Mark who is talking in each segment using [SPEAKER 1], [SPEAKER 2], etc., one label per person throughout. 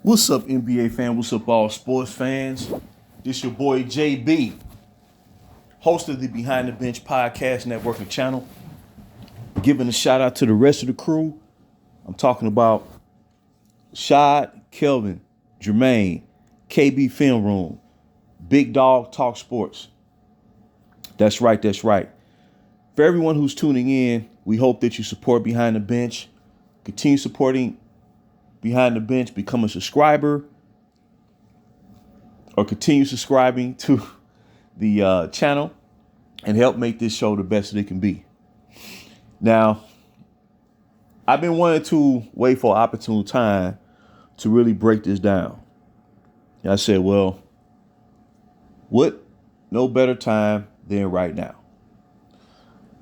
[SPEAKER 1] What's up, NBA fan? What's up, all sports fans? This your boy JB, host of the Behind the Bench Podcast Network and channel. Giving a shout out to the rest of the crew. I'm talking about Shad, Kelvin, Jermaine, KB Film Room, Big Dog Talk Sports. That's right, that's right. For everyone who's tuning in, we hope that you support Behind the Bench. Continue supporting Behind the Bench, become a subscriber, or continue subscribing to the channel and help make this show the best that it can be. Now, I've been wanting to wait for an opportune time to really break this down. And I said, well, what no better time than right now?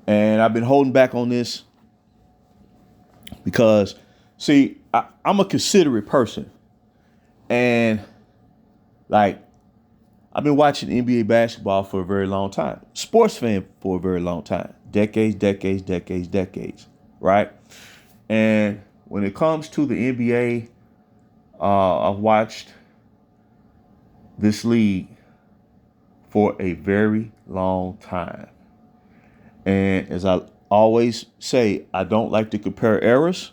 [SPEAKER 1] And I've been holding back on this because, see, I'm a considerate person. And, like, I've been watching NBA basketball for a very long time. Sports fan for a very long time. Decades, right? And when it comes to the NBA, I've watched this league for a very long time. And as I always say, I don't like to compare eras.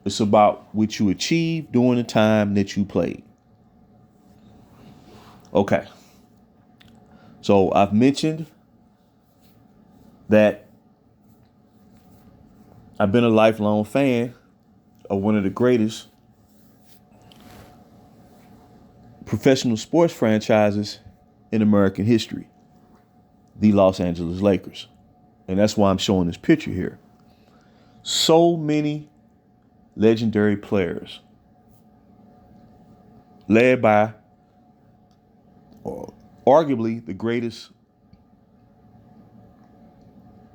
[SPEAKER 1] It's about what you achieved during the time that you played. Okay. So I've mentioned that I've been a lifelong fan of one of the greatest professional sports franchises in American history, the Los Angeles Lakers. And that's why I'm showing this picture here. So many legendary players, led by arguably the greatest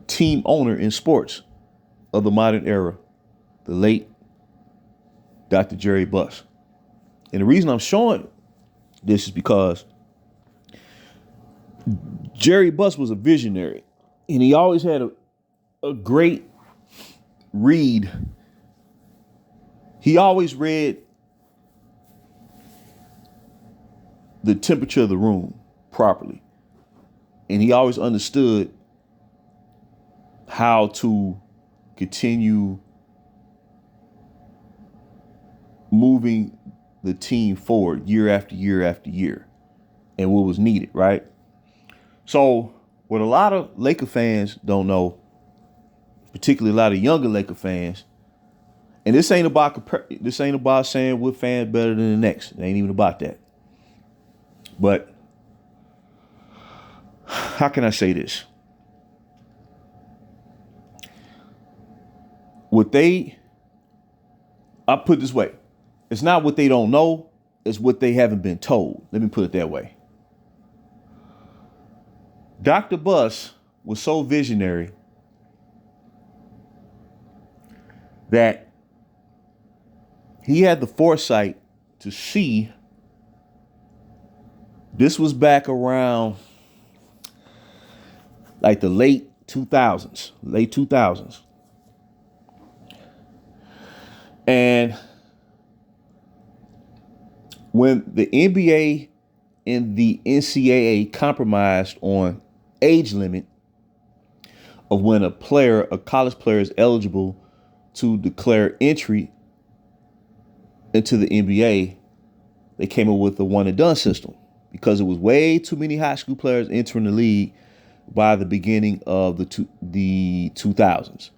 [SPEAKER 1] team owner in sports of the modern era, the late Dr. Jerry Buss. And the reason I'm showing this is because Jerry Buss was a visionary, and he always had a great read. He always read the temperature of the room properly. And he always understood how to continue moving the team forward year after year after year and what was needed, right? So what a lot of Laker fans don't know, particularly a lot of younger Laker fans, and this ain't about saying what fan's better than the next. It ain't even about that. But how can I say this? I put it this way. It's not what they don't know, it's what they haven't been told. Let me put it that way. Dr. Buss was so visionary that he had the foresight to see. This was back around like the late 2000s. And when the NBA and the NCAA compromised on age limit of when a college player is eligible to declare entry into the NBA, they came up with the one and done system because it was way too many high school players entering the league by the beginning of the 2000s.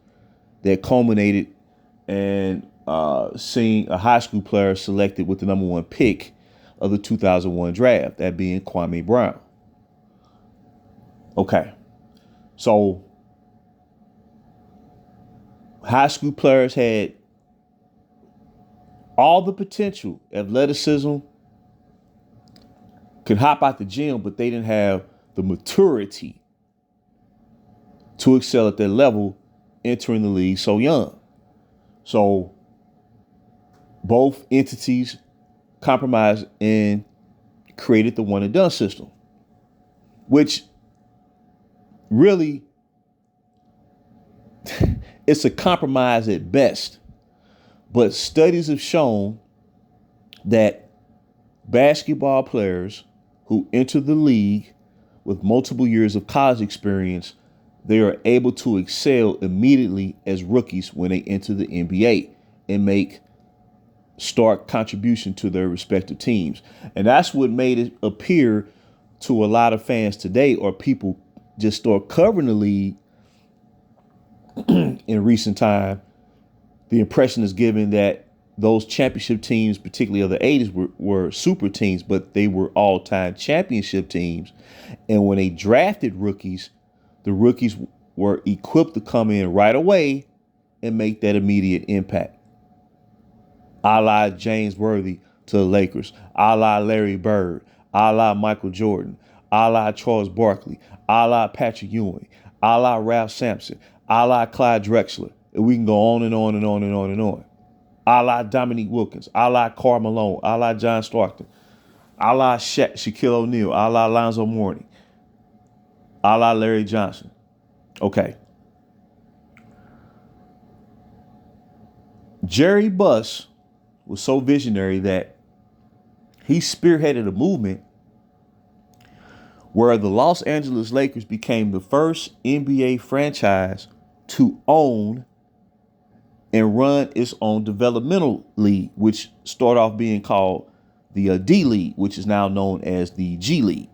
[SPEAKER 1] That culminated in seeing a high school player selected with the number one pick of the 2001 draft, that being Kwame Brown. Okay, so high school players had all the potential, athleticism, could hop out the gym, but they didn't have the maturity to excel at that level entering the league so young. So both entities compromised and created the one and done system, which really it's a compromise at best. But studies have shown that basketball players who enter the league with multiple years of college experience, they are able to excel immediately as rookies when they enter the NBA and make stark contribution to their respective teams. And that's what made it appear to a lot of fans today, or people just start covering the league in recent time. The impression is given that those championship teams, particularly of the 80s, were super teams, but they were all-time championship teams. And when they drafted rookies, the rookies were equipped to come in right away and make that immediate impact. A la James Worthy to the Lakers, a la Larry Bird, a la Michael Jordan, a la Charles Barkley, a la Patrick Ewing, a la Ralph Sampson, a la Clyde Drexler. And we can go on and on and on and on and on. A la Dominique Wilkins, a la Karl Malone, a la John Stockton, a la Shaquille O'Neal, a la Alonzo Mourning, a la Larry Johnson. Okay. Jerry Buss was so visionary that he spearheaded a movement where the Los Angeles Lakers became the first NBA franchise to own and run its own developmental league, which started off being called the D League, which is now known as the G League.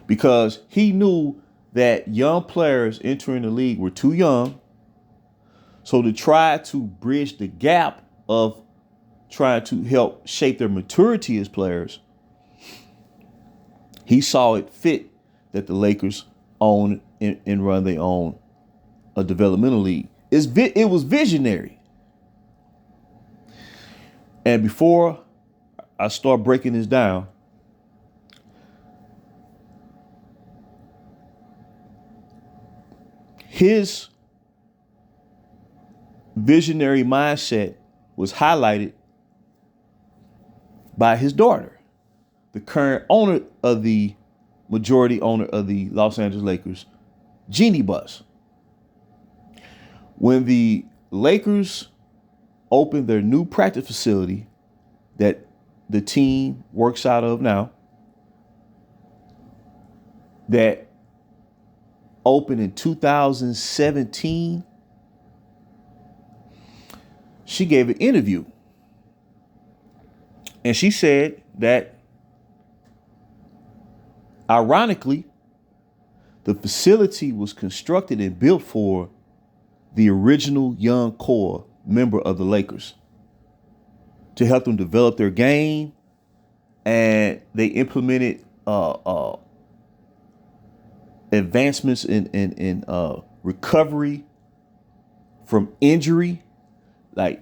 [SPEAKER 1] Because he knew that young players entering the league were too young. So to try to bridge the gap of trying to help shape their maturity as players, he saw it fit that the Lakers own and run their own a developmental league. It was visionary. And before I start breaking this down, his visionary mindset was highlighted by his daughter, the current owner of the majority owner of the Los Angeles Lakers, Jeannie Buss. When the Lakers opened their new practice facility that the team works out of now, that opened in 2017, she gave an interview. And she said that, ironically, the facility was constructed and built for the original young core member of the Lakers to help them develop their game. And they implemented advancements in recovery from injury, like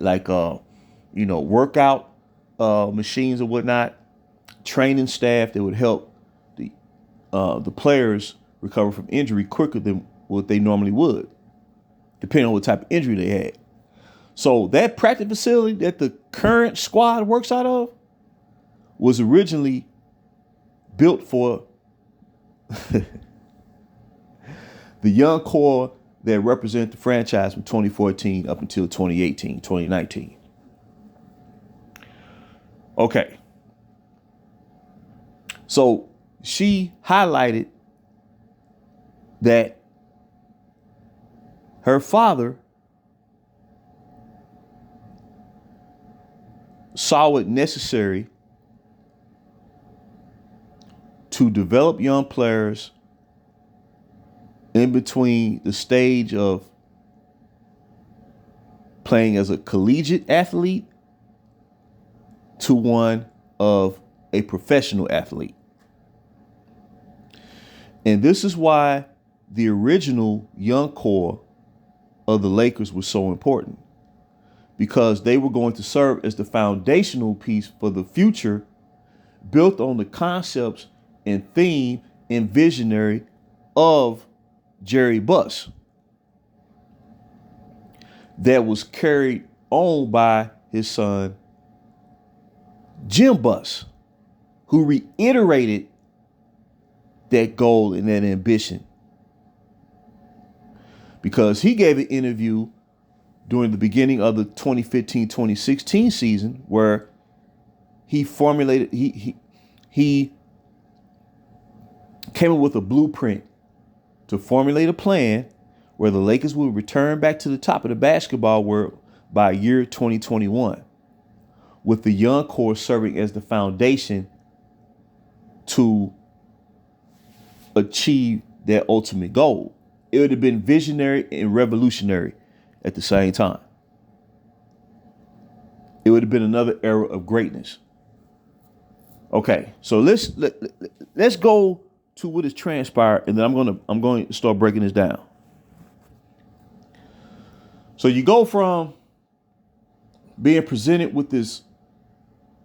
[SPEAKER 1] workout machines or whatnot, training staff that would help the players recover from injury quicker than what they normally would, depending on what type of injury they had. So that practice facility that the current squad works out of was originally built for the young core that represent the franchise from 2014 up until 2018, 2019. Okay. So she highlighted that her father saw it necessary to develop young players in between the stage of playing as a collegiate athlete to one of a professional athlete. And this is why the original young core of the Lakers was so important, because they were going to serve as the foundational piece for the future, built on the concepts and theme and visionary of Jerry Buss that was carried on by his son, Jim Buss, who reiterated that goal and that ambition, because he gave an interview during the beginning of the 2015-2016 season where he formulated, he came up with a blueprint to formulate a plan where the Lakers will return back to the top of the basketball world by year 2021, with the young core serving as the foundation to achieve their ultimate goal. It would have been visionary and revolutionary at the same time. It would have been another era of greatness. Okay, so let's go to what has transpired, and then I'm going to start breaking this down. So you go from being presented with this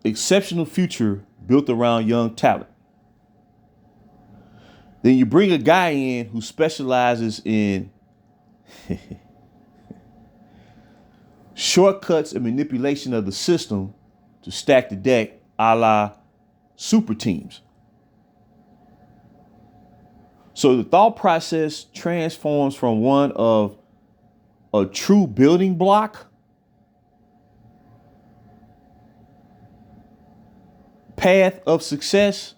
[SPEAKER 1] exceptional future built around young talent. Then you bring a guy in who specializes in shortcuts and manipulation of the system to stack the deck, a la super teams. So the thought process transforms from one of a true building block path of success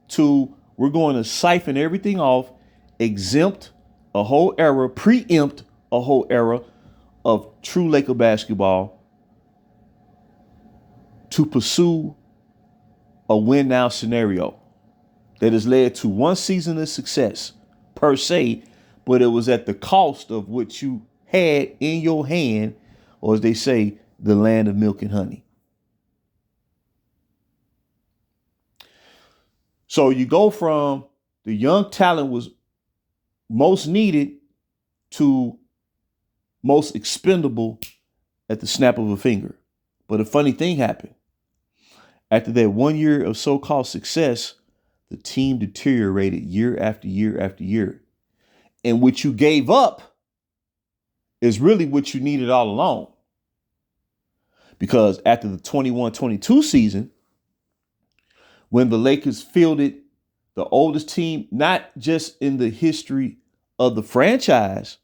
[SPEAKER 1] to we're going to siphon everything off, exempt a whole era, preempt a whole era of true Laker basketball to pursue a win now scenario that has led to one season of success per se, but it was at the cost of what you had in your hand, or as they say, the land of milk and honey. So you go from the young talent was most needed to most expendable at the snap of a finger. But a funny thing happened. After that 1 year of so-called success, the team deteriorated year after year after year. And what you gave up is really what you needed all along. Because after the 21-22 season, when the Lakers fielded the oldest team, not just in the history of the franchise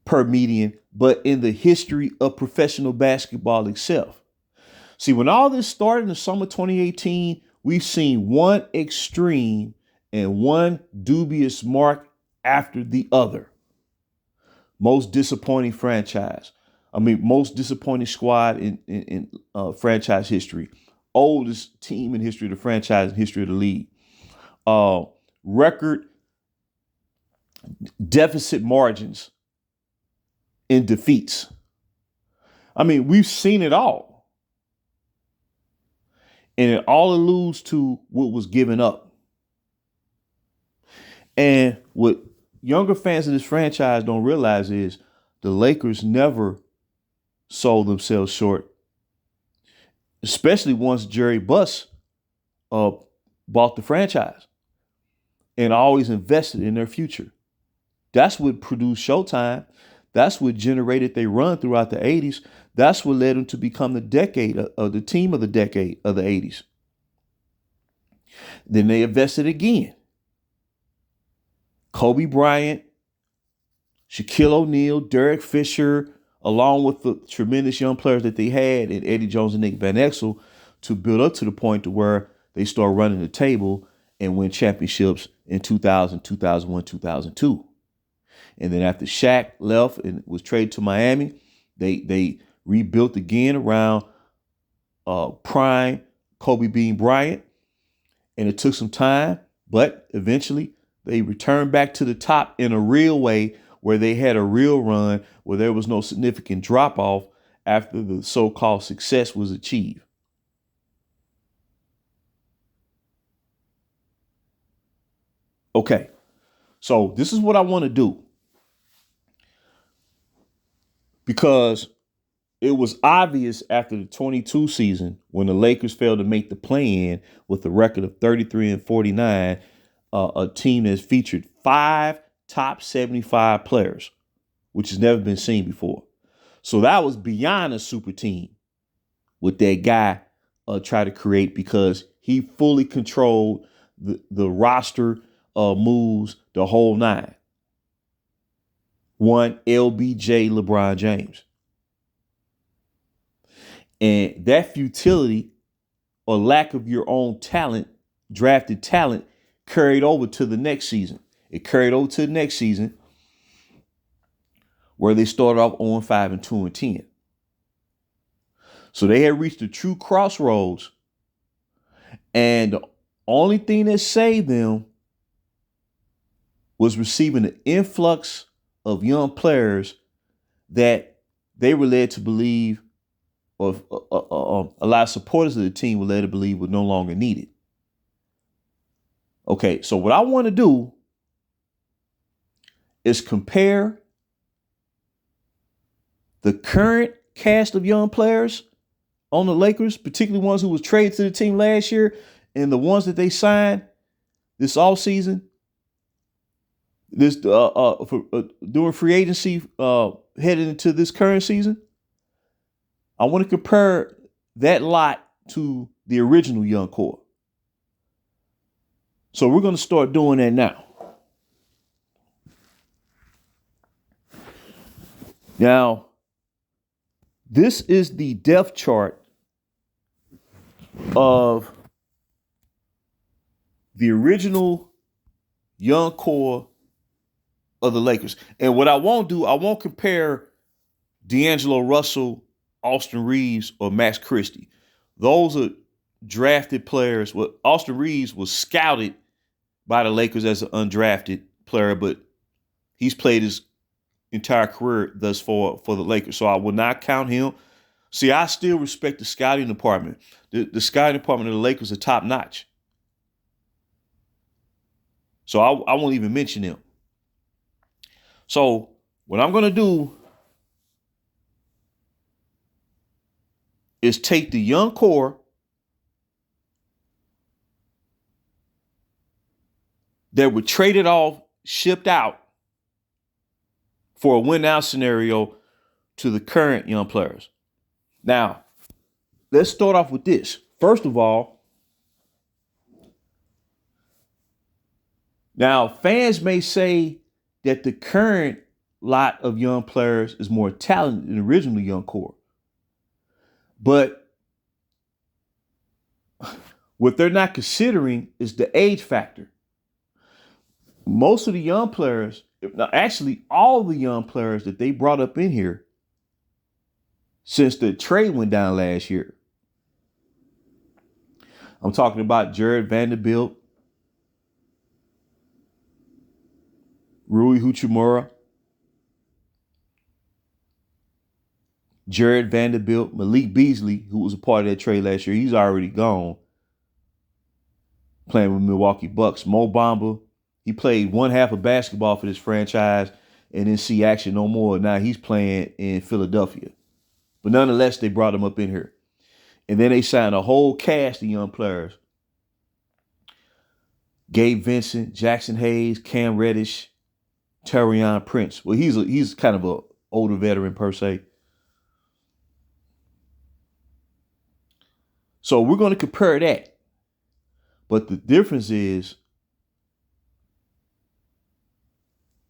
[SPEAKER 1] per median, but in the history of professional basketball itself. See, when all this started in the summer 2018, we've seen one extreme and one dubious mark after the other. Most disappointing franchise. Most disappointing squad in franchise history. Oldest team in history of the franchise, in history of the league. Record deficit margins in defeats. We've seen it all. And it all alludes to what was given up. And what younger fans of this franchise don't realize is the Lakers never sold themselves short, especially once Jerry Buss bought the franchise and always invested in their future. That's what produced Showtime. That's what generated their run throughout the 80s. That's what led them to become the decade of the team of the decade of the 80s. Then they invested again. Kobe Bryant, Shaquille O'Neal, Derek Fisher, along with the tremendous young players that they had in Eddie Jones and Nick Van Exel, to build up to the point to where they start running the table and win championships in 2000, 2001, 2002. And then after Shaq left and was traded to Miami, they rebuilt again around prime Kobe Bean Bryant. And it took some time, but eventually they returned back to the top in a real way, where they had a real run, where there was no significant drop off after the so-called success was achieved. Okay, so this is what I want to do, because it was obvious after the 22 season, when the Lakers failed to make the play-in with a record of 33-49, a team that's featured 5 top 75 players, which has never been seen before. So that was beyond a super team what that guy tried to create, because he fully controlled the roster moves, the whole nine. One LBJ LeBron James. And that futility or lack of your own talent, drafted talent, carried over to the next season. It carried over to the next season where they started off 0-5 and 2-10. So they had reached a true crossroads. And the only thing that saved them was receiving an influx of young players that they were led to believe, or a lot of supporters of the team were led to believe were no longer needed. Okay, so what I want to do is compare the current cast of young players on the Lakers, particularly ones who was traded to the team last year, and the ones that they signed this offseason, during free agency heading into this current season. I want to compare that lot to the original young core. So we're going to start doing that now. Now, this is the depth chart of the original young core of the Lakers. And what I won't do, I won't compare D'Angelo Russell, Austin Reeves, or Max Christie. Those are drafted players. Well, Austin Reeves was scouted by the Lakers as an undrafted player, but he's played his entire career thus far for the Lakers. So I will not count him. See, I still respect the scouting department. The scouting department of the Lakers are top notch. So I won't even mention them. So what I'm going to do is take the young core that were traded off, shipped out for a win-now scenario to the current young players. Now, let's start off with this. First of all, now fans may say that the current lot of young players is more talented than the original young core. But what they're not considering is the age factor. Most of the young players, actually all the young players that they brought up in here since the trade went down last year. I'm talking about Jared Vanderbilt, Rui Hachimura, Jared Vanderbilt, Malik Beasley, who was a part of that trade last year. He's already gone, playing with Milwaukee Bucks. Mo Bamba, he played one half of basketball for this franchise and didn't see action no more. Now he's playing in Philadelphia. But nonetheless, they brought him up in here. And then they signed a whole cast of young players. Gabe Vincent, Jackson Hayes, Cam Reddish, Taurean Prince. Well, he's kind of an older veteran per se. So we're going to compare that. But the difference is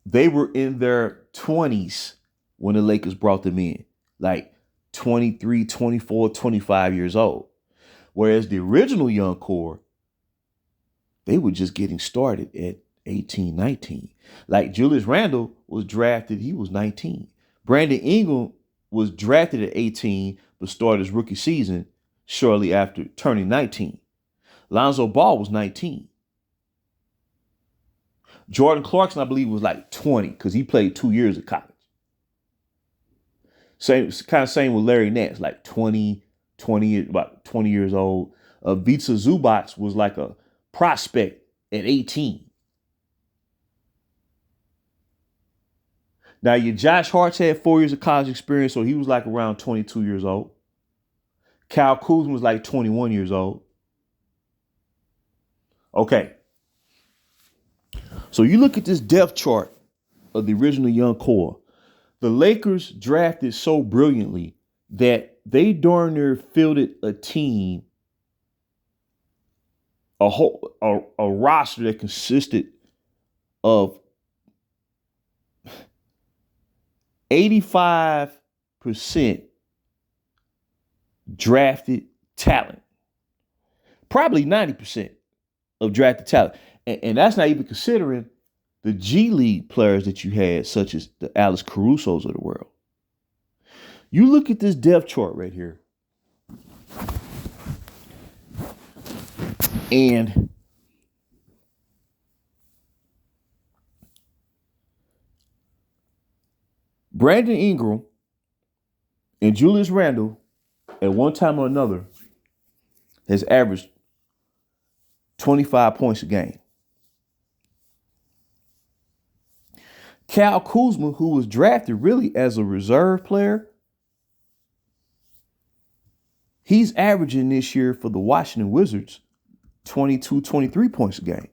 [SPEAKER 1] they were in their 20s when the Lakers brought them in. Like 23, 24, 25 years old. Whereas the original young core, they were just getting started at 18, 19. Like Julius Randle was drafted, he was 19. Brandon Ingram was drafted at 18, but started his rookie season shortly after turning 19. Lonzo Ball was 19. Jordan Clarkson, I believe, was like 20 because he played 2 years of college. Same with Larry Nance, like 20, about 20 years old. Vitsa Zubac was like a prospect at 18. Now, your Josh Hart's had 4 years of college experience, so he was like around 22 years old. Kyle Kuzma was like 21 years old. Okay. So you look at this depth chart of the original young core. The Lakers drafted so brilliantly that they darn near fielded a team, a roster that consisted of 85% drafted talent. Probably 90% of drafted talent. And that's not even considering the G League players that you had, such as the Alex Carusos of the world. You look at this depth chart right here, and Brandon Ingram and Julius Randle, at one time or another, has averaged 25 points a game. Kyle Kuzma, who was drafted really as a reserve player, he's averaging this year for the Washington Wizards 22, 23 points a game.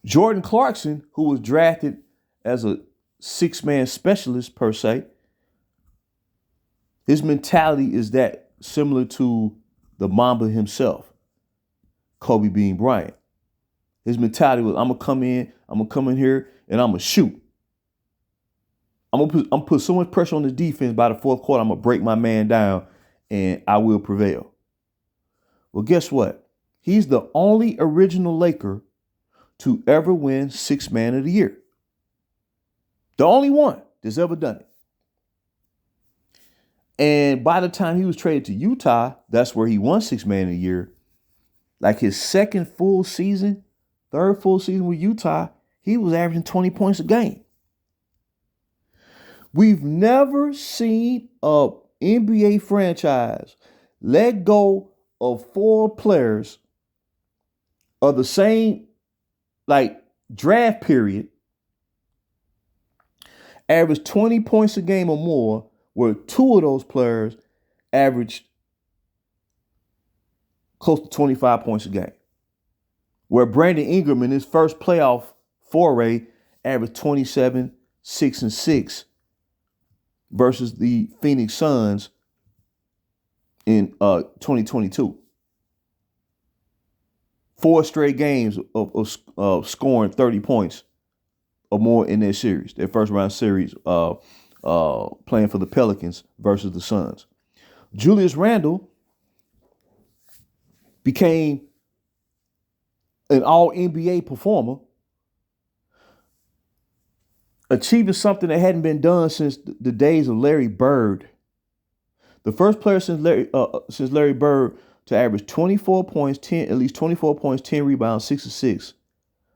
[SPEAKER 1] Jordan Clarkson, who was drafted as a six-man specialist per se, his mentality is that similar to the Mamba himself, Kobe Bean Bryant. His mentality was, I'm gonna come in here, and I'm gonna shoot. I'm gonna put so much pressure on the defense by the fourth quarter, I'm gonna break my man down, and I will prevail. Well, guess what? He's the only original Laker to ever win Sixth Man of the Year. The only one that's ever done it. And by the time he was traded to Utah, that's where he won Sixth Man of the Year. Like his third full season with Utah, he was averaging 20 points a game. We've never seen a NBA franchise let go of four players of the same draft period, average 20 points a game or more, where two of those players averaged close to 25 points a game. Where Brandon Ingram in his first playoff foray averaged 27, 6, and 6 versus the Phoenix Suns in 2022. 4 straight games of scoring 30 points or more in their series, their first round series, playing for the Pelicans versus the Suns. Julius Randle became an all-NBA performer, achieving something that hadn't been done since the days of Larry Bird. The first player since Larry Bird to average 24 points, at least 24 points, 10 rebounds, 6 assists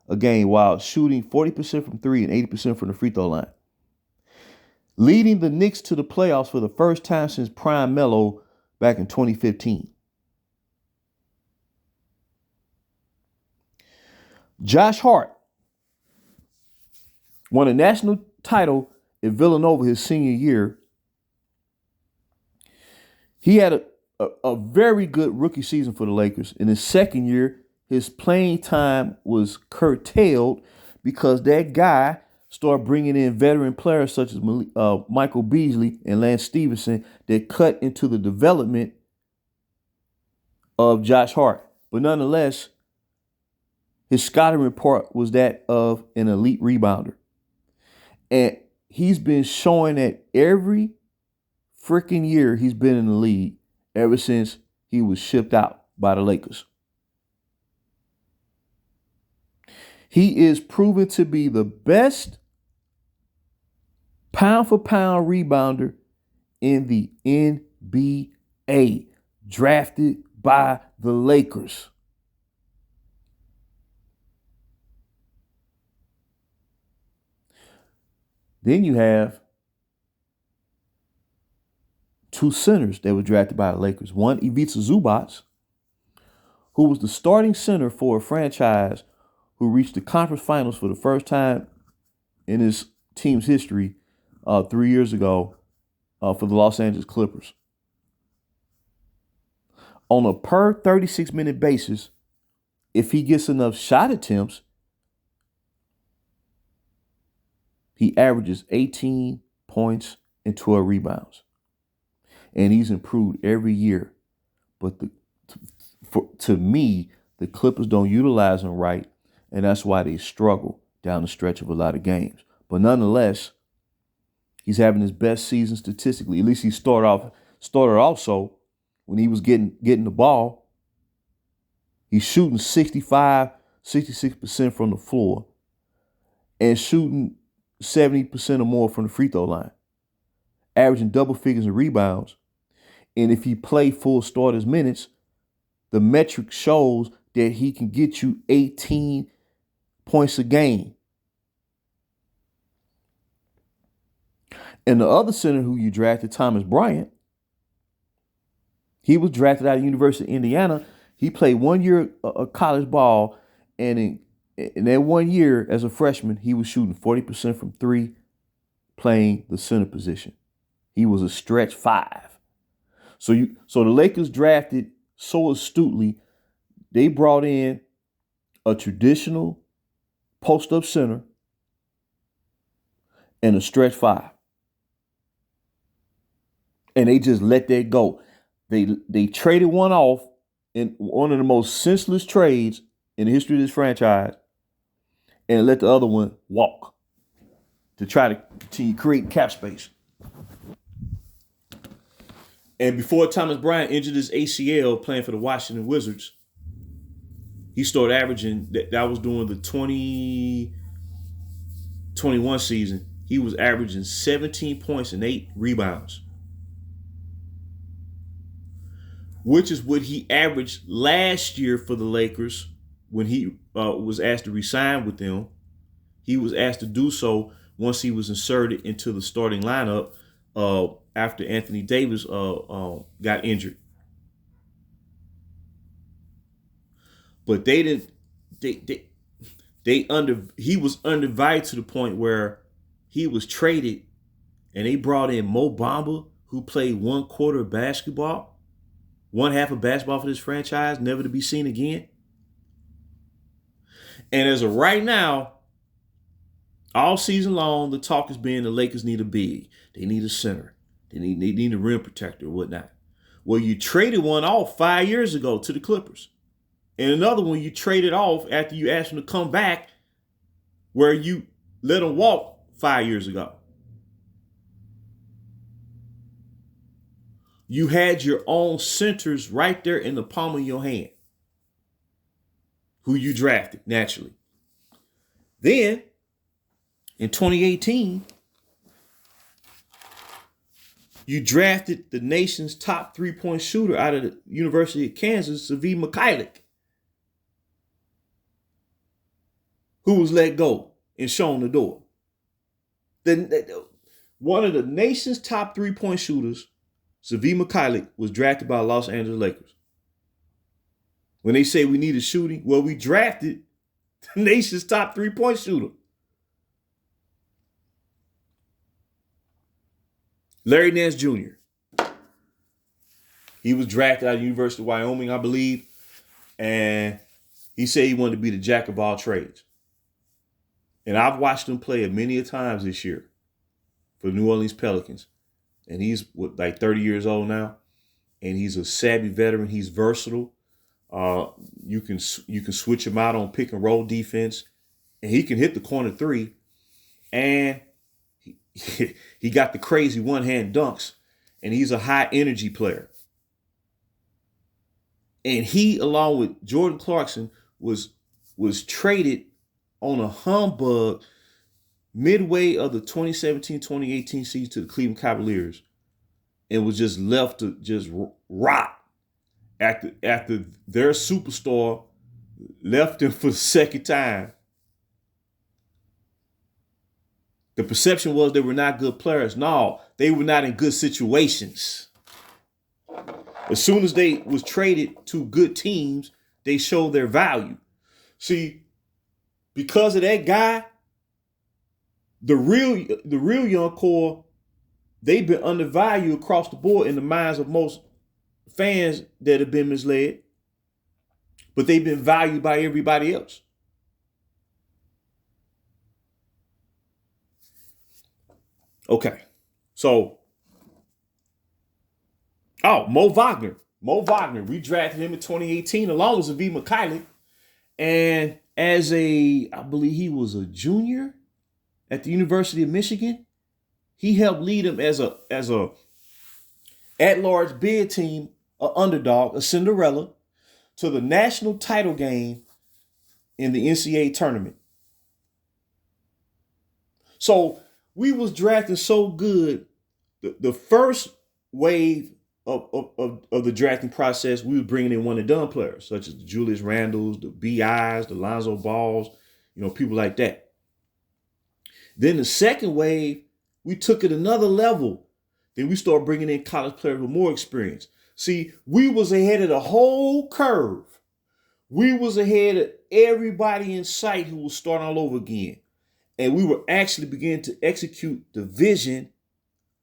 [SPEAKER 1] a game, while shooting 40% from three and 80% from the free throw line. Leading the Knicks to the playoffs for the first time since Prime Melo back in 2015. Josh Hart won a national title at Villanova his senior year. He had a very good rookie season for the Lakers. In his second year, his playing time was curtailed because that guy started bringing in veteran players such as Michael Beasley and Lance Stevenson that cut into the development of Josh Hart. But nonetheless, his scouting report was that of an elite rebounder. And he's been showing that every freaking year he's been in the league ever since he was shipped out by the Lakers. He is proven to be the best pound-for-pound rebounder in the NBA, drafted by the Lakers. Then you have two centers that were drafted by the Lakers. One, Ivica Zubac, who was the starting center for a franchise who reached the conference finals for the first time in his team's history 3 years ago for the Los Angeles Clippers. On a per 36-minute basis, if he gets enough shot attempts, he averages 18 points and 12 rebounds. And he's improved every year. But to me, the Clippers don't utilize him right, and that's why they struggle down the stretch of a lot of games. But nonetheless, he's having his best season statistically. At least he started off started also when he was getting the ball. He's shooting 65, 66% from the floor and shooting 70% or more from the free throw line, averaging double figures in rebounds. And if he played full starters minutes, the metric shows that he can get you 18 points a game. And the other center who you drafted, Thomas Bryant, he was drafted out of the University of Indiana. He played 1 year of college ball, and in that 1 year as a freshman, he was shooting 40% from three, playing the center position. He was a stretch five. So the Lakers drafted so astutely, they brought in a traditional post-up center and a stretch five. And they just let that go. They traded one off in one of the most senseless trades in the history of this franchise and let the other one walk to try to continue create cap space. And before Thomas Bryant injured his ACL playing for the Washington Wizards, he started averaging, that was during the 2021 season, he was averaging 17 points and 8 rebounds, which is what he averaged last year for the Lakers when he was asked to resign with them. He was asked to do so once he was inserted into the starting lineup after Anthony Davis got injured. But he was undervalued to the point where he was traded and they brought in Mo Bamba, who played 1/4 of basketball, 1/2 of basketball for this franchise, never to be seen again. And as of right now, all season long, the talk has been the Lakers need a big. They need a center. They need a rim protector or whatnot. Well, you traded one off 5 years ago to the Clippers. And another one you traded off after you asked him to come back, where you let him walk 5 years ago. You had your own centers right there in the palm of your hand, who you drafted naturally. Then, in 2018, you drafted the nation's top three-point shooter out of the University of Kansas, Svi Mikhailiuk, who was let go and shown the door. One of the nation's top three-point shooters, Svi Mikhailiuk, was drafted by the Los Angeles Lakers. When they say we need a shooting, well, we drafted the nation's top three-point shooter. Larry Nance Jr. He was drafted out of the University of Wyoming, I believe, and he said he wanted to be the jack of all trades. And I've watched him play many a times this year for the New Orleans Pelicans. And he's like 30 years old now. And he's a savvy veteran. He's versatile. You can switch him out on pick and roll defense. And he can hit the corner three. And he got the crazy one-hand dunks. And he's a high energy player. And he, along with Jordan Clarkson, was traded on a humbug midway of the 2017-2018 season to the Cleveland Cavaliers, and was just left to just rot after their superstar left them for the second time. The perception was they were not good players. No, they were not in good situations. As soon as they was traded to good teams, they showed their value. See, because of that guy, the real young core, they've been undervalued across the board in the minds of most fans that have been misled, but they've been valued by everybody else. Okay, so, Mo Wagner, we drafted him in 2018 along with Svi Mikhailiuk, and I believe he was a junior at the University of Michigan. He helped lead him as a at-large bid team, a underdog, a Cinderella, to the national title game in the NCAA tournament. So we was drafting so good. The first wave of the drafting process, we were bringing in one and done players, such as the Julius Randles, the BIs, the Lonzo Balls, people like that. Then the second wave, we took it another level. Then we started bringing in college players with more experience. See, we was ahead of the whole curve. We was ahead of everybody in sight who was starting all over again. And we were actually beginning to execute the vision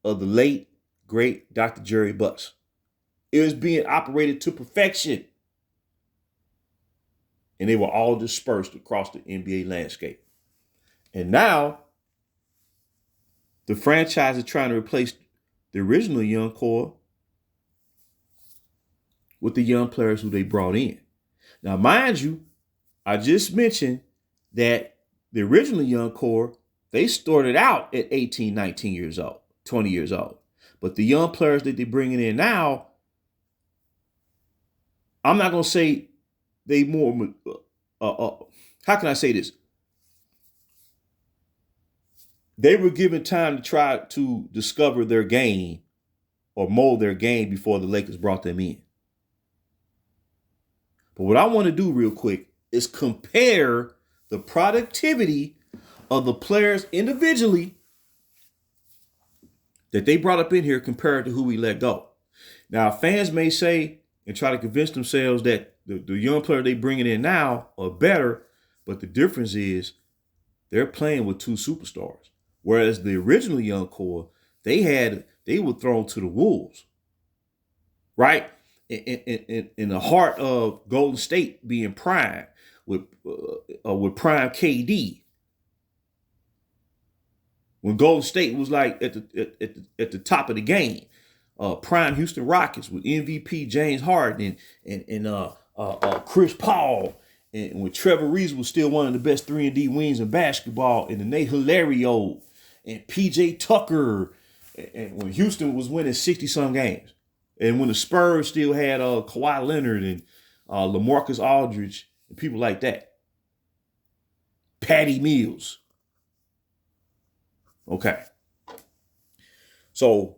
[SPEAKER 1] of the late, great Dr. Jerry Buss. It was being operated to perfection. And they were all dispersed across the NBA landscape. And now, the franchise is trying to replace the original young core with the young players who they brought in. Now, mind you, I just mentioned that the original young core, they started out at 18, 19 years old, 20 years old. But the young players that they're bringing in now, I'm not going to say they more, how can I say this? They were given time to try to discover their game or mold their game before the Lakers brought them in. But what I want to do real quick is compare the productivity of the players individually that they brought up in here compared to who we let go. Now, fans may say and try to convince themselves that the young player they bringing in now are better, but the difference is they're playing with two superstars. Whereas the original young core, they were thrown to the wolves, right? In the heart of Golden State being prime with prime KD. When Golden State was like at the top of the game, prime Houston Rockets with MVP James Harden and Chris Paul, and when Trevor Reeves was still one of the best 3-and-D wings in basketball, and the Nate Hilario and PJ Tucker, and when Houston was winning 60-some games, and when the Spurs still had Kawhi Leonard and LaMarcus Aldridge and people like that, Patty Mills. Okay. So,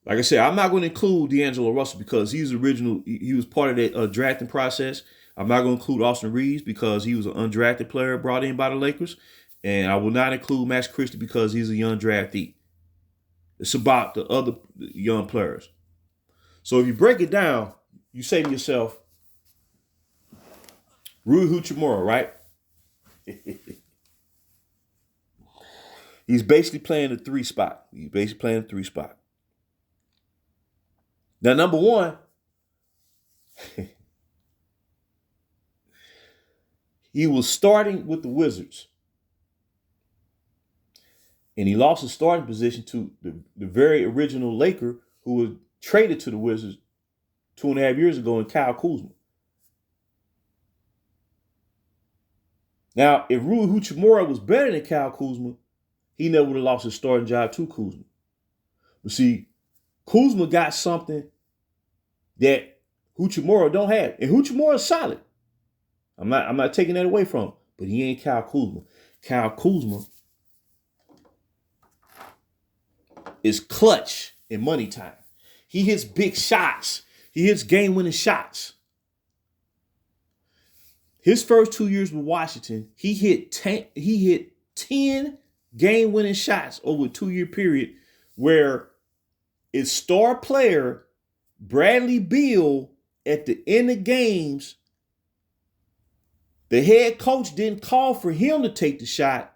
[SPEAKER 1] like I said, I'm not going to include D'Angelo Russell because he's original. He was part of that drafting process. I'm not going to include Austin Reeves because he was an undrafted player brought in by the Lakers. And I will not include Max Christie because he's a young draftee. It's about the other young players. So if you break it down, you say to yourself, Rui Hachimura, right? He's basically playing the 3 spot. Now, number one, he was starting with the Wizards. And he lost his starting position to the very original Laker who was traded to the Wizards 2.5 years ago in Kyle Kuzma. Now, if Rui Hachimura was better than Kyle Kuzma, he never would have lost his starting job to Kuzma. But see, Kuzma got something that Hachimura don't have. And Hachimura is solid. I'm not taking that away from him. But he ain't Kyle Kuzma. Kyle Kuzma is clutch in money time. He hits big shots. He hits game-winning shots. His first 2 years with Washington, he hit 10 game-winning shots over a 2-year period where his star player, Bradley Beal, at the end of games, the head coach didn't call for him to take the shot.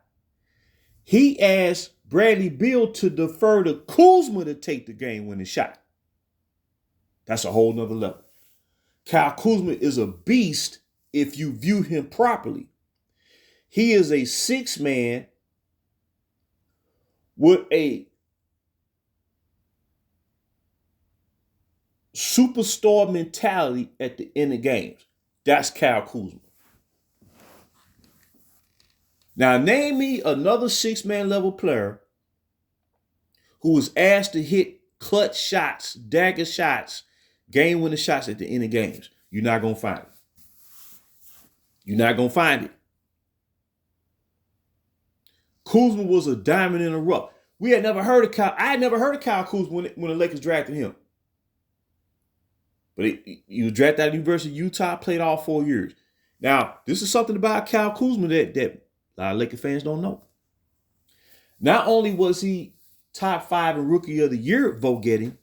[SPEAKER 1] He asked Bradley Beal to defer to Kuzma to take the game-winning shot. That's a whole nother level. Kyle Kuzma is a beast if you view him properly. He is a 6-man with a superstar mentality at the end of games. That's Kyle Kuzma. Now, name me another 6-man level player who was asked to hit clutch shots, dagger shots, game-winning shots at the end of games. You're not going to find it. You're not going to find it. Kuzma was a diamond in the rough. We had never heard of Kyle. I had never heard of Kyle Kuzma when the Lakers drafted him. But he was drafted out of the University of Utah, played all 4 years. Now, this is something about Kyle Kuzma that a lot of Lakers fans don't know. Not only was he top 5 in Rookie of the Year vote getting,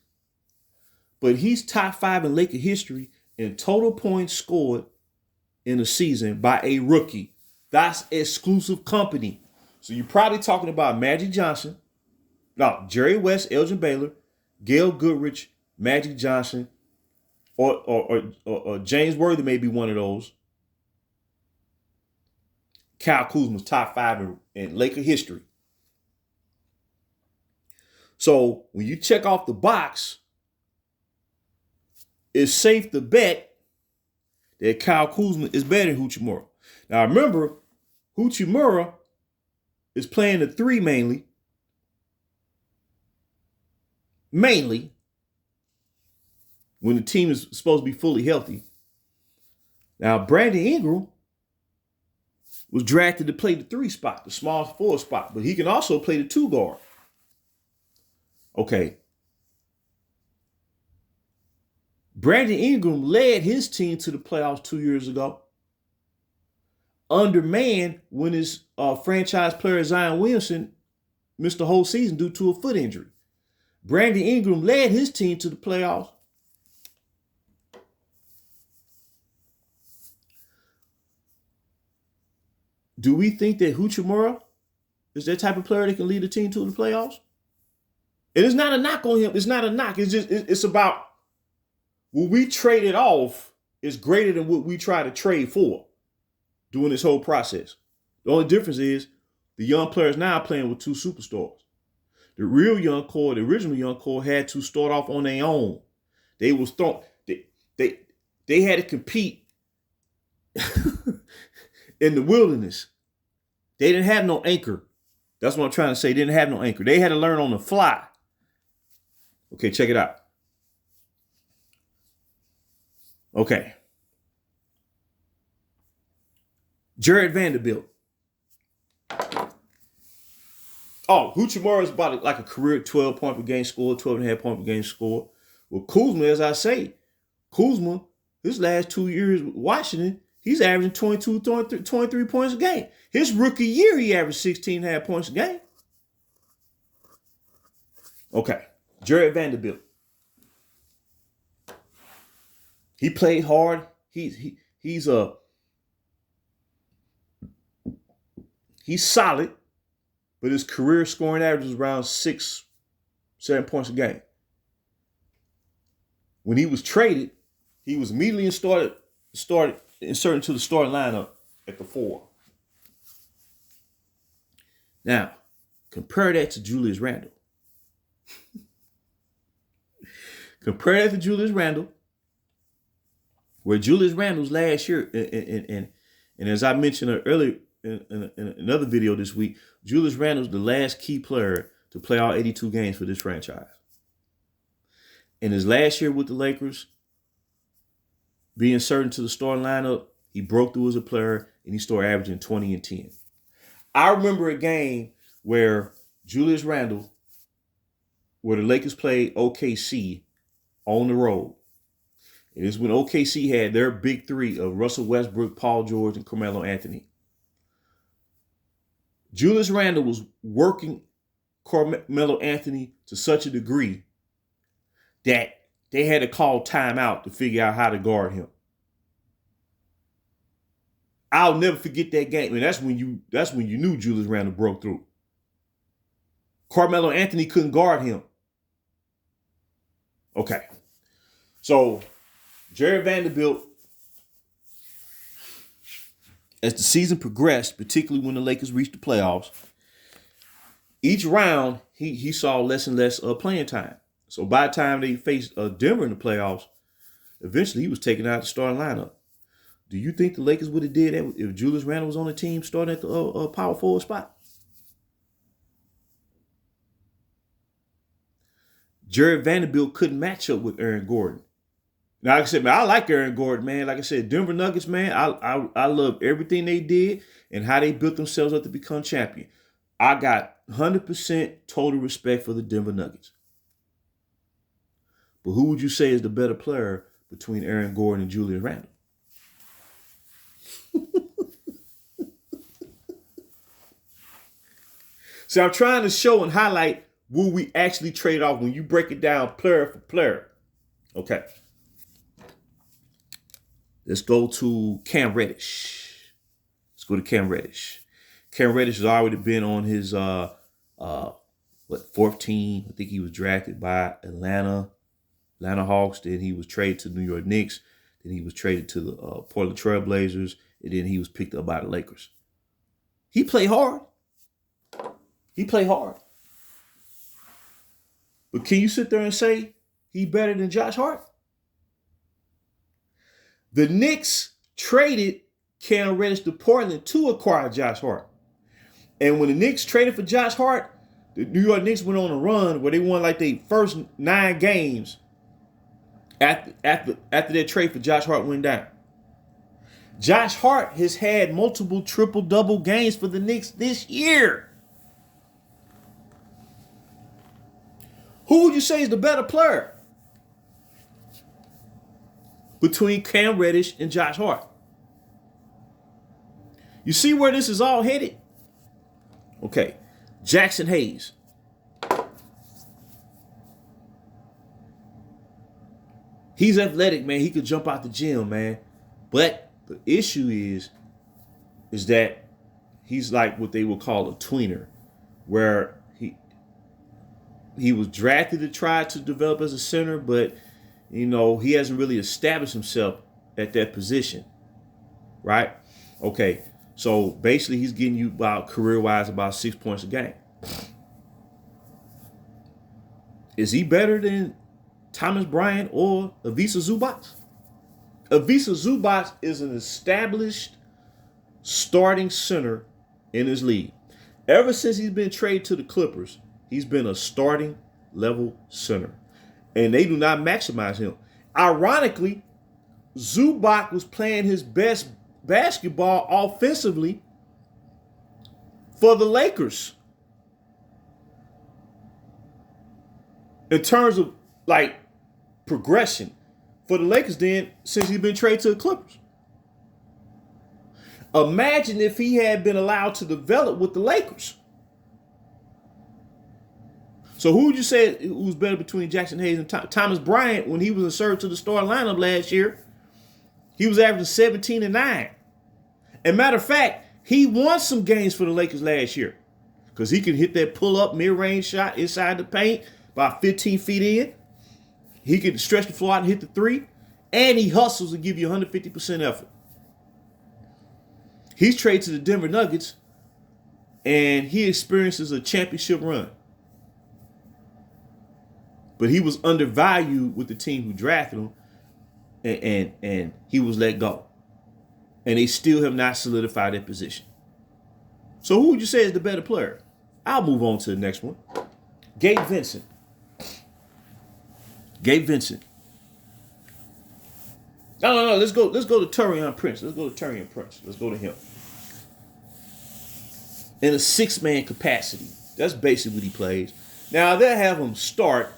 [SPEAKER 1] but he's top 5 in Laker history in total points scored in a season by a rookie. That's exclusive company. So you're probably talking about Magic Johnson, Jerry West, Elgin Baylor, Gail Goodrich, Magic Johnson, or James Worthy may be one of those. Kyle Kuzma's top 5 in Laker history. So when you check off the box, it's safe to bet that Kyle Kuzma is better than Hachimura. Now remember, Hachimura is playing the 3 mainly when the team is supposed to be fully healthy. Now Brandon Ingram was drafted to play the 3 spot, the small forward spot, but he can also play the 2 guard. Okay. Brandon Ingram led his team to the playoffs 2 years ago. Undermanned when his franchise player Zion Williamson missed the whole season due to a foot injury. Brandon Ingram led his team to the playoffs. Do we think that Hachimura is that type of player that can lead a team to the playoffs? And it's not a knock on him. It's not a knock. It's just, it's about what we traded off is greater than what we try to trade for during this whole process. The only difference is the young players now are playing with 2 superstars. The real young core, the original young core, had to start off on their own. They was thrown. They had to compete in the wilderness. They didn't have no anchor. That's what I'm trying to say. They didn't have no anchor. They had to learn on the fly. Okay, check it out. Okay. Jared Vanderbilt. Oh, Hachimura is about like a career 12 point per game score, 12 and a half point per game score. Well, Kuzma, as I say, Kuzma, his last 2 years with Washington, he's averaging 22, 23 points a game. His rookie year, he averaged 16 and a half points a game. Okay, Jared Vanderbilt. He played hard. He's solid, but his career scoring average is around 6, 7 points a game. When he was traded, he was immediately inserted into the starting lineup at the 4. Now, compare that to Julius Randle. Compare that to Julius Randle, where Julius Randle's last year, and as I mentioned earlier in another video this week, Julius Randle's the last key player to play all 82 games for this franchise. In his last year with the Lakers, being inserted into the starting lineup, he broke through as a player and he started averaging 20 and 10. I remember a game where Julius Randle, where the Lakers played OKC on the road. It is when OKC had their big 3 of Russell Westbrook, Paul George, and Carmelo Anthony. Julius Randle was working Carmelo Anthony to such a degree that they had to call timeout to figure out how to guard him. I'll never forget that game. And that's when you knew Julius Randle broke through. Carmelo Anthony couldn't guard him. Okay. So Jared Vanderbilt, as the season progressed, particularly when the Lakers reached the playoffs, each round he saw less and less playing time. So by the time they faced Denver in the playoffs, eventually he was taken out of the starting lineup. Do you think the Lakers would have did that if Julius Randle was on the team starting at the power forward spot? Jared Vanderbilt couldn't match up with Aaron Gordon. Now, like I said, man, I like Aaron Gordon, man. Like I said, Denver Nuggets, man, I love everything they did and how they built themselves up to become champion. I got 100% total respect for the Denver Nuggets. But who would you say is the better player between Aaron Gordon and Julius Randle? So I'm trying to show and highlight what we actually trade off when you break it down player for player. Okay. Let's go to Cam Reddish. Let's go to Cam Reddish. Cam Reddish has already been on his 14. I think he was drafted by Atlanta Hawks. Then he was traded to New York Knicks. Then he was traded to the Portland Trail Blazers. And then he was picked up by the Lakers. He played hard. He played hard. But can you sit there and say he better than Josh Hart? The Knicks traded Cam Reddish to Portland to acquire Josh Hart. And when the Knicks traded for Josh Hart, the New York Knicks went on a run where they won like their first 9 games after their trade for Josh Hart went down. Josh Hart has had multiple triple-double games for the Knicks this year. Who would you say is the better player between Cam Reddish and Josh Hart? You see where this is all headed? Okay, Jackson Hayes. He's athletic, man. He could jump out the gym, man. But the issue is that he's like what they would call a tweener, where he was drafted to try to develop as a center, but, you know, he hasn't really established himself at that position, right? Okay, so basically he's getting you about career-wise about 6 points a game. Is he better than Thomas Bryant or Ivica Zubac? Ivica Zubac is an established starting center in his league. Ever since he's been traded to the Clippers, he's been a starting level center. And they do not maximize him. Ironically, Zubac was playing his best basketball offensively for the Lakers. In terms of like progression for the Lakers then since he's been traded to the Clippers. Imagine if he had been allowed to develop with the Lakers. So who would you say who's better between Jackson Hayes and Thomas Bryant? When he was inserted to the starting lineup last year, he was averaging 17 and 9. And matter of fact, he won some games for the Lakers last year because he can hit that pull-up mid-range shot inside the paint about 15 feet in. He can stretch the floor out and hit the three. And he hustles and give you 150% effort. He's traded to the Denver Nuggets, and he experiences a championship run. But he was undervalued with the team who drafted him, and he was let go. And they still have not solidified their position. So who would you say is the better player? I'll move on to the next one. Gabe Vincent. Gabe Vincent. No. Let's go to Taurean Prince. Let's go to him. In a 6-man capacity. That's basically what he plays. Now, they'll have him start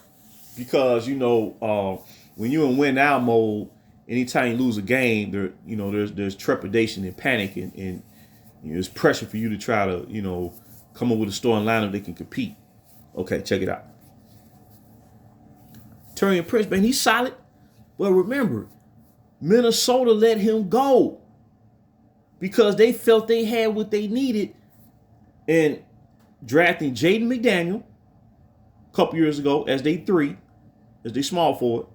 [SPEAKER 1] because, you know, when you're in win-now mode, anytime you lose a game, there's trepidation and panic and you know, there's pressure for you to try to, you know, come up with a starting lineup that can compete. Okay, check it out. Taurean Prince, man, he's solid. But remember, Minnesota let him go because they felt they had what they needed in drafting Jaden McDaniel a couple years ago as they small forward,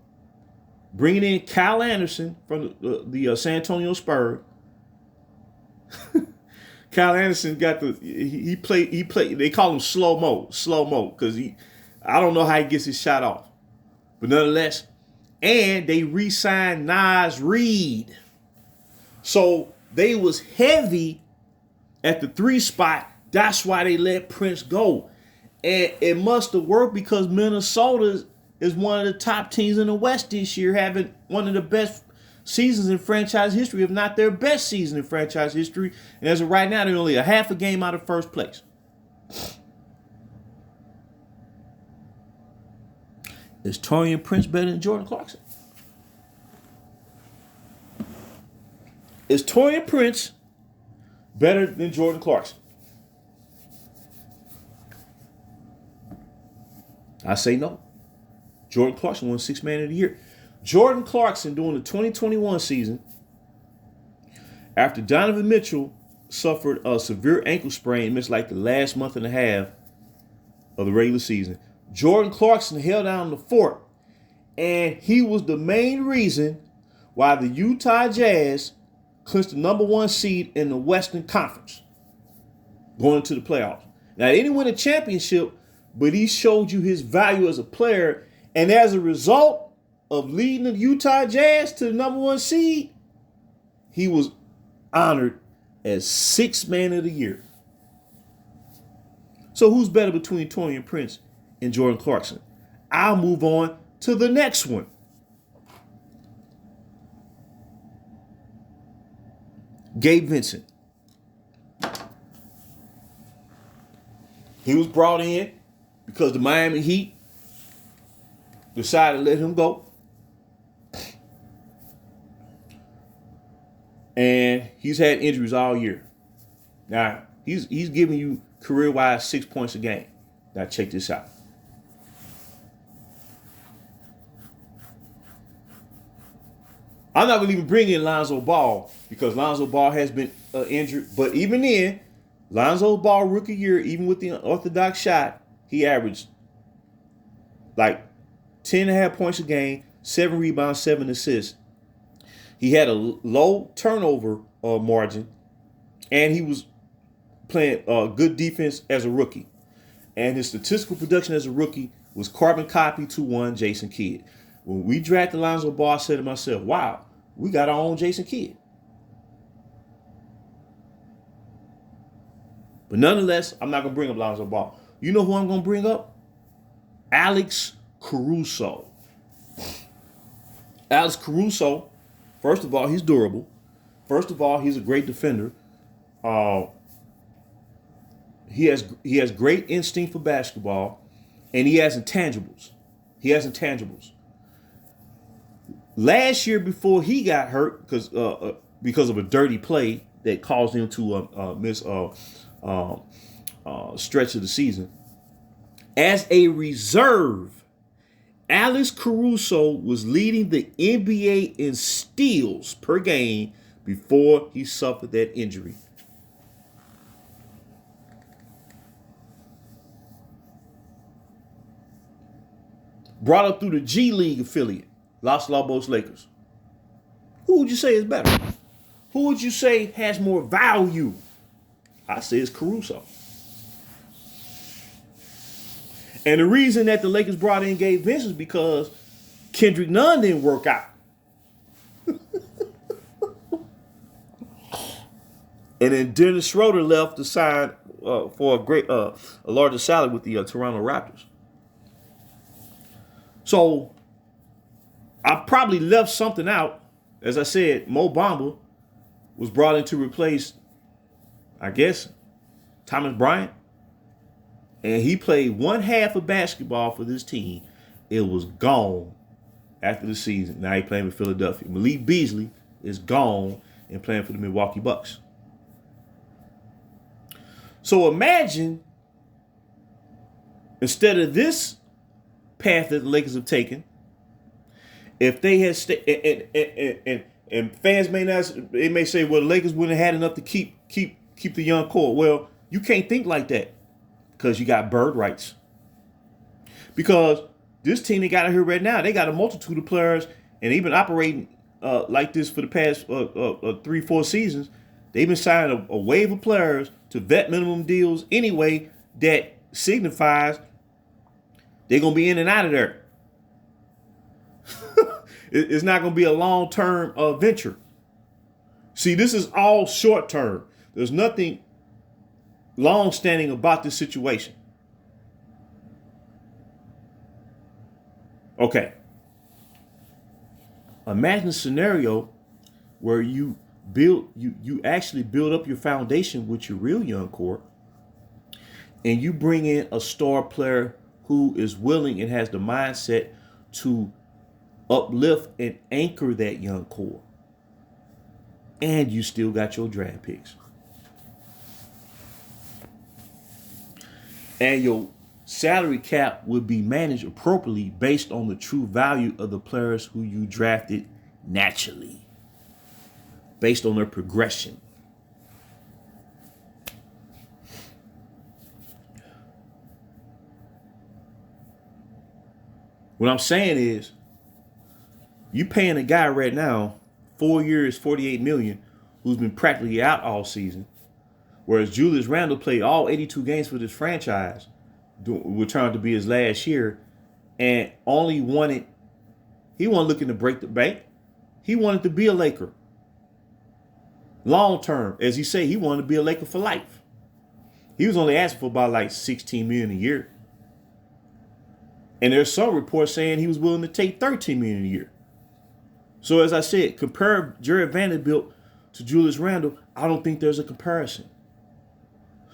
[SPEAKER 1] bringing in Kyle Anderson from the San Antonio Spurs. Kyle Anderson got he played. They call him slow mo, because I don't know how he gets his shot off, but nonetheless, and they re-signed Naz Reid, so they was heavy at the 3 spot. That's why they let Prince go, and it must have worked because Minnesota is one of the top teams in the West this year, having one of the best seasons in franchise history, if not their best season in franchise history. And as of right now, they're only a half a game out of first place. Is Taurean Prince better than Jordan Clarkson? Is Taurean Prince better than Jordan Clarkson? I say no. Jordan Clarkson won Sixth Man of the Year. Jordan Clarkson during the 2021 season, after Donovan Mitchell suffered a severe ankle sprain and missed like the last month and a half of the regular season, Jordan Clarkson held down the fort, and he was the main reason why the Utah Jazz clinched the number 1 seed in the Western Conference going into the playoffs. Now, they didn't win a championship, but he showed you his value as a player, and as a result of leading the Utah Jazz to the number 1 seed, he was honored as Sixth Man of the Year. So who's better between Taurean Prince and Jordan Clarkson? I'll move on to the next one. Gabe Vincent. He was brought in because the Miami Heat decided to let him go. And he's had injuries all year. Now, he's giving you career-wise 6 points a game. Now, check this out. I'm not going to even bring in Lonzo Ball because Lonzo Ball has been injured. But even then, Lonzo Ball rookie year, even with the unorthodox shot, he averaged like 10.5 points a game, 7 rebounds, 7 assists. He had a low turnover margin, and he was playing good defense as a rookie. And his statistical production as a rookie was carbon copy to one Jason Kidd. When we drafted Lonzo Ball, I said to myself, wow, we got our own Jason Kidd. But nonetheless, I'm not going to bring up Lonzo Ball. You know who I'm going to bring up? Alex Caruso. Alex Caruso, first of all, he's durable. First of all, he's a great defender. He has great instinct for basketball, and he has intangibles. Last year, before he got hurt, because of a dirty play that caused him to miss stretch of the season, as a reserve, Alex Caruso was leading the NBA in steals per game before he suffered that injury. Brought up through the G League affiliate, Los Lobos Lakers. Who would you say is better? Who would you say has more value? I say it's Caruso. And the reason that the Lakers brought in Gabe Vincent is because Kendrick Nunn didn't work out. And then Dennis Schroeder left to sign for a larger salary with the Toronto Raptors. So I probably left something out. As I said, Mo Bamba was brought in to replace, I guess, Thomas Bryant. And he played one half of basketball for this team. It was gone after the season. Now he's playing with Philadelphia. Malik Beasley is gone and playing for the Milwaukee Bucks. So imagine, instead of this path that the Lakers have taken, if they had and fans may say, well, the Lakers wouldn't have had enough to keep the young core. Well, you can't think like that because you got bird rights. Because this team they got out here right now, they got a multitude of players, and they've been operating like this for the past 3-4 seasons. They've been signing a wave of players to vet minimum deals anyway that signifies they're going to be in and out of there. It's not going to be a long-term venture. See, this is all short-term. There's nothing long-standing about this situation. Okay. Imagine a scenario where you actually build up your foundation with your real young core, and you bring in a star player who is willing and has the mindset to uplift and anchor that young core, and you still got your draft picks, and your salary cap would be managed appropriately based on the true value of the players who you drafted naturally, based on their progression. What I'm saying is, you paying a guy right now 4 years, 48 million, who's been practically out all season, whereas Julius Randle played all 82 games for this franchise, returned to be his last year, and he wasn't looking to break the bank. He wanted to be a Laker. Long term, as he said, he wanted to be a Laker for life. He was only asking for about like 16 million a year. And there's some reports saying he was willing to take 13 million a year. So as I said, compare Jared Vanderbilt to Julius Randle, I don't think there's a comparison.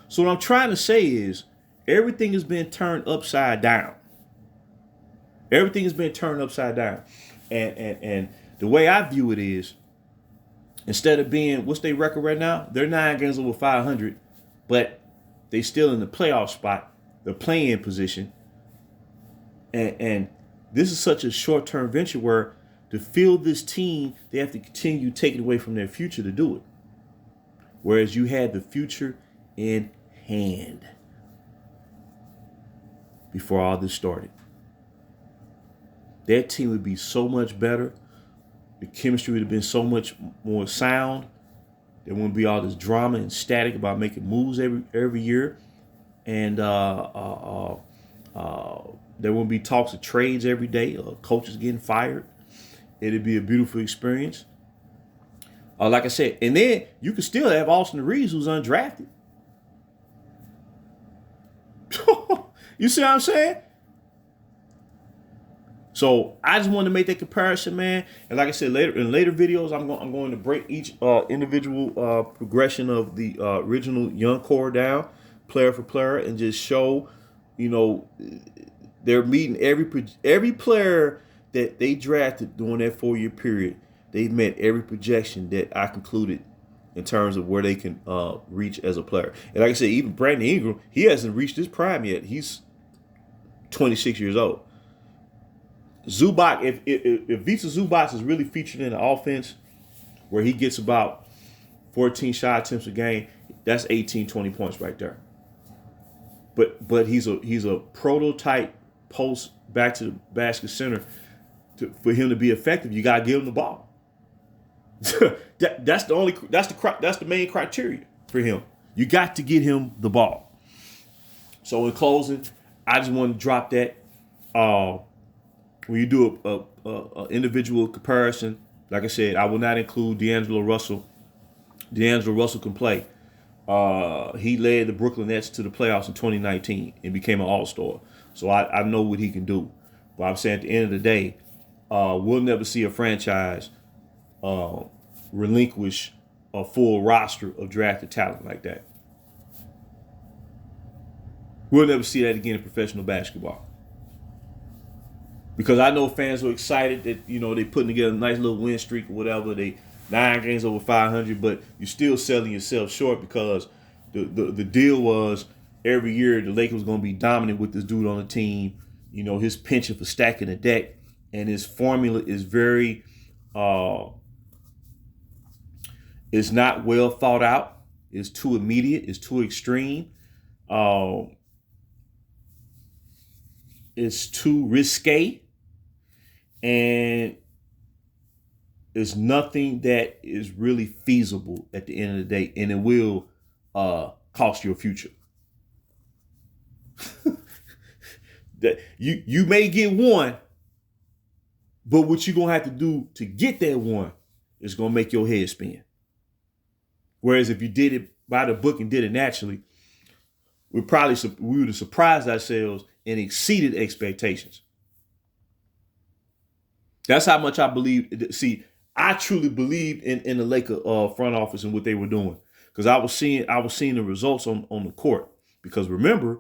[SPEAKER 1] So what I'm trying to say is, everything has been turned upside down. Everything has been turned upside down. And the way I view it is, instead of being, what's their record right now? They're 9 games over 500, but they still in the playoff spot, the play-in position. And this is such a short-term venture where to field this team, they have to continue taking away from their future to do it. Whereas you had the future in hand before all this started. That team would be so much better. The chemistry would have been so much more sound. There wouldn't be all this drama and static about making moves every year. And there wouldn't be talks of trades every day, coaches getting fired. It'd be a beautiful experience. Like I said, and then you could still have Austin Reeves, who's undrafted. You see what I'm saying? So I just wanted to make that comparison, man. And like I said, in later videos, I'm going to break each individual progression of the original young core down, player for player, and just show, they're meeting every player that they drafted during that 4-year period. They've met every projection that I concluded in terms of where they can reach as a player. And like I said, even Brandon Ingram, he hasn't reached his prime yet. He's 26 years old. Zubac, if Vita Zubac is really featured in the offense, where he gets about 14 shot attempts a game, that's 18, 20 points right there. But he's a prototype post back to the basket center. For him to be effective, you gotta give him the ball. That's the main criteria for him. You got to get him the ball. So in closing, I just want to drop that. When you do a individual comparison, like I said, I will not include D'Angelo Russell. D'Angelo Russell can play. He led the Brooklyn Nets to the playoffs in 2019 and became an all-star. So I know what he can do. But I'm saying at the end of the day, we'll never see a franchise relinquish a full roster of drafted talent like that. We'll never see that again in professional basketball. Because I know fans are excited that, they putting together a nice little win streak or whatever. They 9 games over 500, but you're still selling yourself short because the deal was every year the Lakers was going to be dominant with this dude on the team. His penchant for stacking the deck, and his formula is very, it's not well thought out. It's too immediate. It's too extreme. It's too risque. And it's nothing that is really feasible at the end of the day, and it will cost your future. That you may get one, but what you're gonna have to do to get that one is gonna make your head spin. Whereas if you did it by the book and did it naturally, we would have surprised ourselves and exceeded expectations. That's how much I believe. See, I truly believed in the Laker front office and what they were doing, because I was seeing the results on the court. Because remember,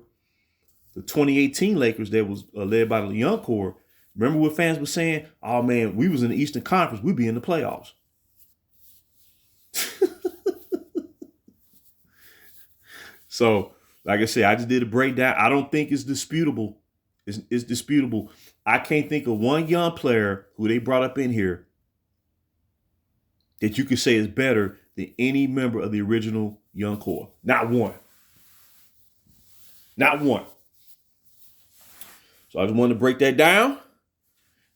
[SPEAKER 1] the 2018 Lakers that was led by the young core. Remember what fans were saying? Oh man, we was in the Eastern Conference, we'd be in the playoffs. So, like I said, I just did a breakdown. I don't think it's disputable. It's disputable. I can't think of one young player who they brought up in here that you could say is better than any member of the original young core. Not one. Not one. So I just wanted to break that down.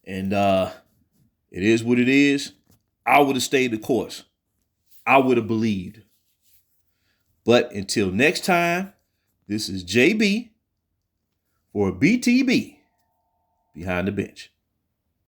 [SPEAKER 1] And it is what it is. I would have stayed the course. I would have believed. But until next time, this is JB for BTB Behind the Bench.